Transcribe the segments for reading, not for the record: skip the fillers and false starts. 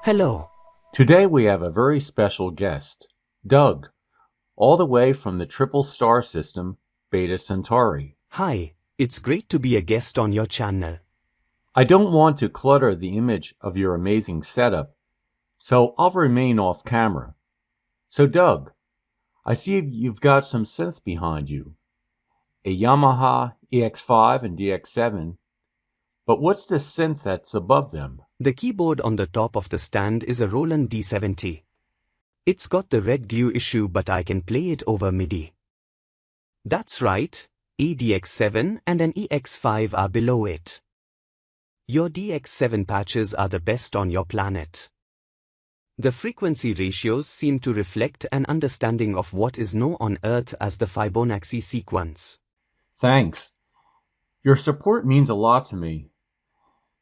Hello. Today we have a very special guest, Doug, all the way from the triple star system, Beta Centauri. Hi, it's great to be a guest on your channel. I don't want to clutter the image of your amazing setup, so I'll remain off camera. So Doug, I see you've got some synths behind you, a Yamaha EX5 and DX7, but what's the synth that's above them? The keyboard on the top of the stand is a Roland D70. It's got the red glue issue, but I can play it over MIDI. That's right, a DX7 and an EX5 are below it. Your DX7 patches are the best on your planet. The frequency ratios seem to reflect an understanding of what is known on Earth as the Fibonacci sequence. Thanks. Your support means a lot to me.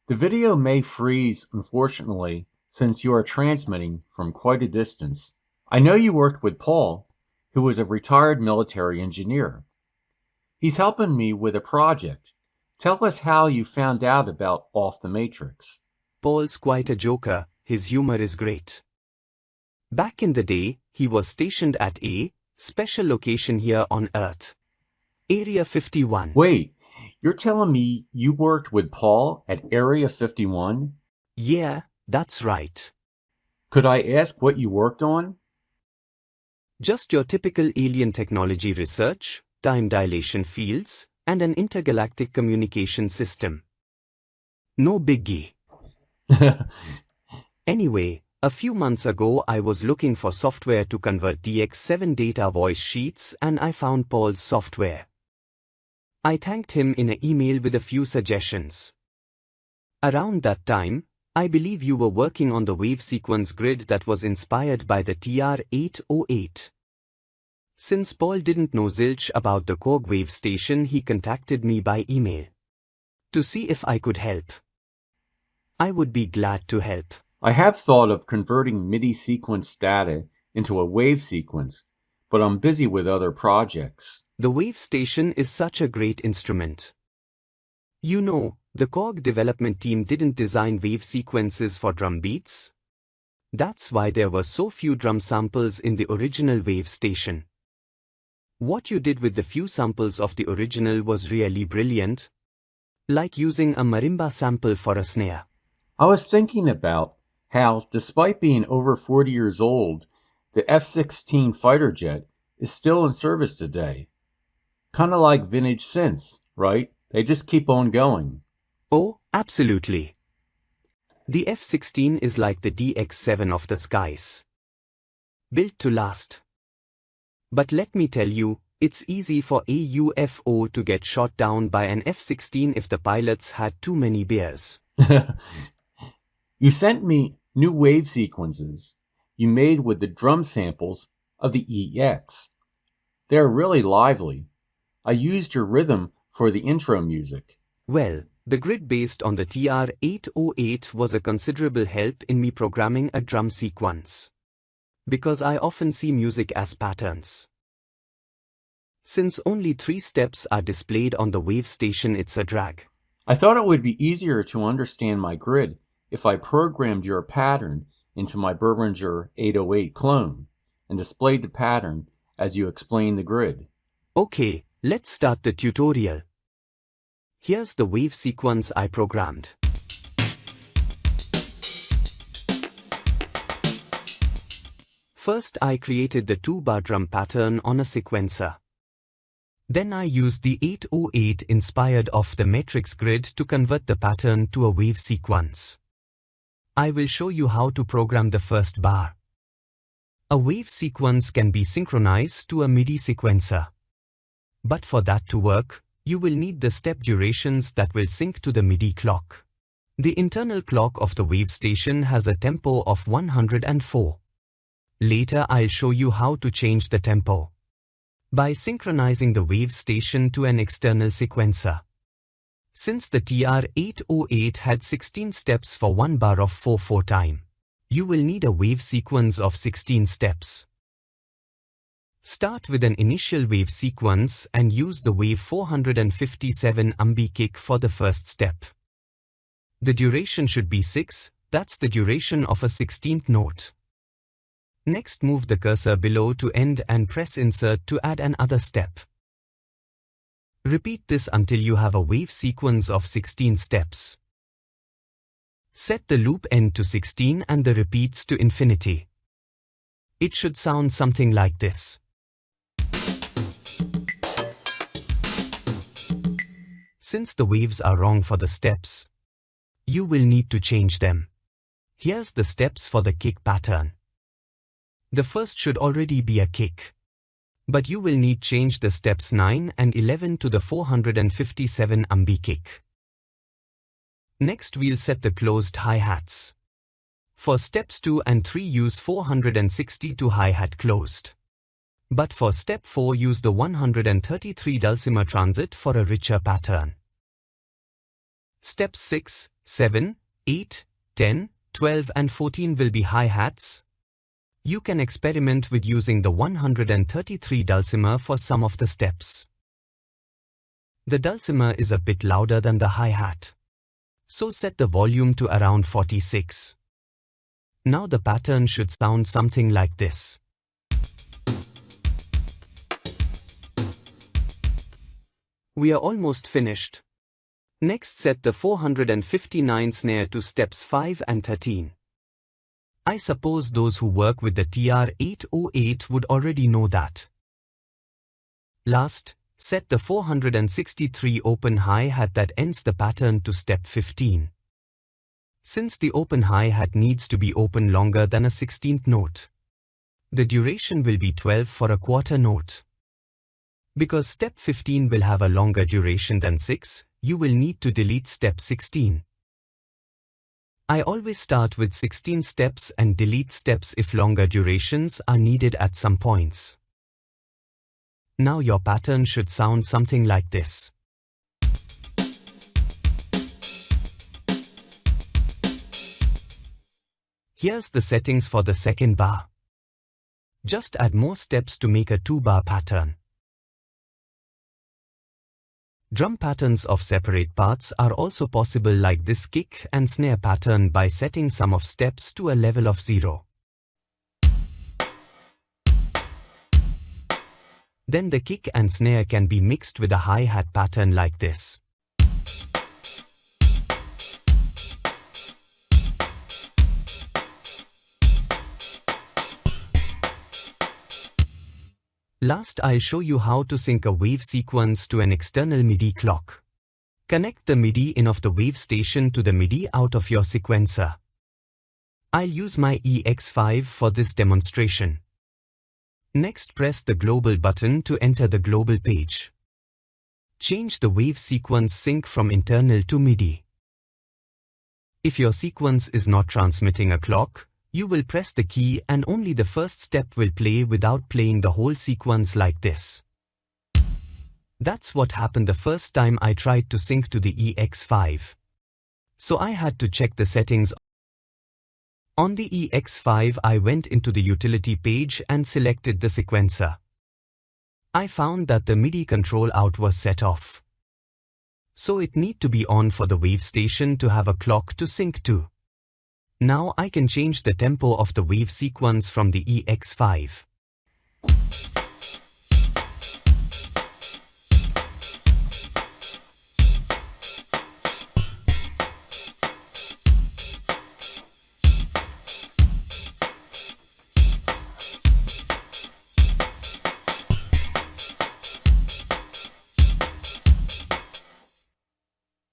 The video may freeze, unfortunately, since you are transmitting from quite a distance. I know you worked with Paul, who is a retired military engineer. He's helping me with a project. Tell us how you found out about Off the Matrix. Paul's quite a joker, his humor is great. Back in the day, he was stationed at a special location here on Earth. Area 51. Wait, you're telling me you worked with Paul at Area 51? Yeah, that's right. Could I ask what you worked on? Just your typical alien technology research, time dilation fields, and an intergalactic communication system. No biggie. Anyway, a few months ago I was looking for software to convert DX7 data voice sheets and I found Paul's software. I thanked him in an email with a few suggestions. Around that time, I believe you were working on the wave sequence grid that was inspired by the TR-808. Since Paul didn't know zilch about the Korg Wavestation, he contacted me by email to see if I could help. I would be glad to help. I have thought of converting MIDI sequence data into a wave sequence, but I'm busy with other projects. The Wavestation is such a great instrument. You know, the Korg development team didn't design wave sequences for drum beats. That's why there were so few drum samples in the original Wavestation. What you did with the few samples of the original was really brilliant, like using a marimba sample for a snare. I was thinking about how, despite being over 40 years old, the F-16 fighter jet is still in service today. Kind of like vintage synths, right? They just keep on going. Oh, absolutely. The F-16 is like the DX7 of the skies. Built to last. But let me tell you, it's easy for a UFO to get shot down by an F-16 if the pilots had too many beers. You sent me new wave sequences you made with the drum samples of the EX. They're really lively. I used your rhythm for the intro music. Well, the grid based on the TR-808 was a considerable help in me programming a drum sequence. Because I often see music as patterns. Since only 3 steps are displayed on the Wavestation, it's a drag. I thought it would be easier to understand my grid if I programmed your pattern into my Behringer 808 clone and displayed the pattern as you explain the grid. Okay, let's start the tutorial. Here's the wave sequence I programmed. First I created the 2-bar drum pattern on a sequencer. Then I used the 808 inspired off the matrix grid to convert the pattern to a wave sequence. I will show you how to program the first bar. A wave sequence can be synchronized to a MIDI sequencer. But for that to work, you will need the step durations that will sync to the MIDI clock. The internal clock of the Wavestation has a tempo of 104. Later I'll show you how to change the tempo by synchronizing the Wavestation to an external sequencer. Since the TR-808 had 16 steps for 1 bar of 4/4 time, you will need a wave sequence of 16 steps. Start with an initial wave sequence and use the wave 457 umbi kick for the first step. The duration should be 6, That's the duration of a 16th note. Next, move the cursor below to end and press Insert to add another step. Repeat this until you have a wave sequence of 16 steps. Set the loop end to 16 and the repeats to infinity. It should sound something like this. Since the waves are wrong for the steps, you will need to change them. Here's the steps for the kick pattern. The first should already be a kick, but you will need change the steps 9 and 11 to the 457 ambi kick. Next, we'll set the closed hi-hats. For steps 2 and 3 use 462 hi-hat closed. But for step 4 use the 133 dulcimer transit for a richer pattern. Steps 6, 7, 8, 10, 12 and 14 will be hi-hats. You can experiment with using the 133 dulcimer for some of the steps. The dulcimer is a bit louder than the hi-hat, so set the volume to around 46. Now the pattern should sound something like this. We are almost finished. Next, set the 459 snare to steps 5 and 13. I suppose those who work with the TR-808 would already know that. Last, set the 463 open hi-hat that ends the pattern to step 15. Since the open hi-hat needs to be open longer than a 16th note, the duration will be 12 for a quarter note. Because step 15 will have a longer duration than 6, you will need to delete step 16. I always start with 16 steps and delete steps if longer durations are needed at some points. Now your pattern should sound something like this. Here's the settings for the second bar. Just add more steps to make a 2-bar pattern. Drum patterns of separate parts are also possible, like this kick and snare pattern, by setting sum of steps to a level of 0. Then the kick and snare can be mixed with a hi-hat pattern like this. Last, I'll show you how to sync a wave sequence to an external MIDI clock. Connect the MIDI in of the Wavestation to the MIDI out of your sequencer. I'll use my EX5 for this demonstration. Next, press the global button to enter the global page. Change the wave sequence sync from internal to MIDI. If your sequence is not transmitting a clock, you will press the key and only the first step will play without playing the whole sequence like this. That's what happened the first time I tried to sync to the EX5. So I had to check the settings. On the EX5, I went into the utility page and selected the sequencer. I found that the MIDI control out was set off. So it need to be on for the Wavestation to have a clock to sync to. Now I can change the tempo of the wave sequence from the EX5.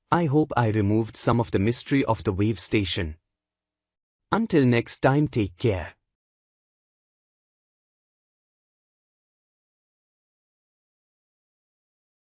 I hope I removed some of the mystery of the Wavestation. Until next time, take care.